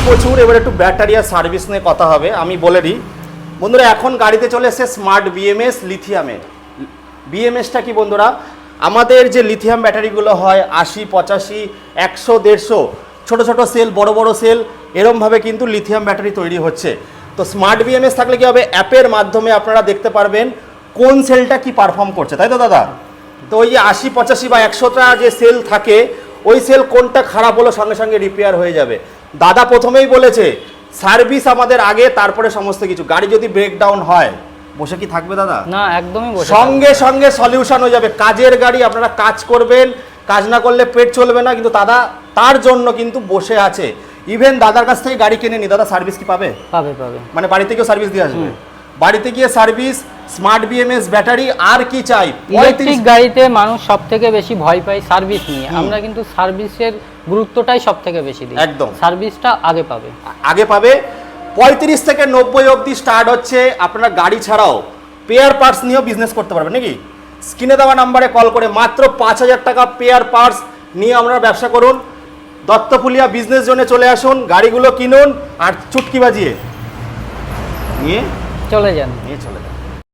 প্রচুর। এবার একটু ব্যাটারি আর সার্ভিস নিয়ে কথা হবে। আমি বলে দিই বন্ধুরা, এখন গাড়িতে চলে এসেছে স্মার্ট বিএমএস লিথিয়ামের। বিএমএসটা কি বন্ধুরা, আমাদের যে লিথিয়াম ব্যাটারিগুলো হয় 80, 85, 100, 150, ছোট ছোট সেল, বড় বড় সেল, এরমভাবে কিন্তু লিথিয়াম ব্যাটারি তৈরি হচ্ছে। তো স্মার্ট বিএমএস থাকলে কি হবে, অ্যাপের মাধ্যমে আপনারা দেখতে পারবেন কোন সেলটা কি পারফর্ম করছে, তাই তো দাদা? তো ওই যে 80, 85 বা 100টা যে সেল থাকে, ওই সেল কোনটা খারাপ হলো সঙ্গে সঙ্গে রিপেয়ার হয়ে যাবে। দাদা প্রথমেই বলেছে সার্ভিস আমাদের আগে, তারপরে সমস্ত কিছু। গাড়ি যদি ব্রেকডাউন হয়, বসে কি থাকবে দাদা? না, একদমই বসে সঙ্গে সঙ্গে সলিউশন হয়ে যাবে। কাজের গাড়ি, আপনারা কাজ করবেন, কাজ না করলে পেট চলবে না, কিন্তু দাদা তার জন্য কিন্তু বসে আছে। ইভেন দাদার কাছ থেকে গাড়ি কিনে নি, দাদা সার্ভিস কি পাবে? পাবে পাবে। মানে বাড়িতে গিয়ে সার্ভিস দিয়ে আসবে। বাড়িতে গিয়ে সার্ভিস, স্মার্ট বিএমএস ব্যাটারি, আর কি চাই? ইলেকট্রিক গাড়িতে মানুষ সবথেকে বেশি ভয় পায় সার্ভিস নিয়ে, আমরা কিন্তু সার্ভিসের গুরুত্বটাই সবথেকে বেশি দিই। একদম, সার্ভিসটা আগে পাবে, আগে পাবে। 35 থেকে 90 অবধি স্টার্ট হচ্ছে। আপনারা গাড়ি ছাড়াও পেয়ার পার্টস নিয়েও বিজনেস করতে পারবেন নাকি? স্ক্রিনে দেওয়া নাম্বারে কল করে মাত্র 5000 টাকা পেয়ার পার্টস নিয়ে আপনারা ব্যবসা করুন। দত্তফুলিয়া বিজনেস জোনে চলে আসুন, গাড়িগুলো কিনুন আর চুটকি বাজিয়ে নিয়ে চলে যান। চলে যান।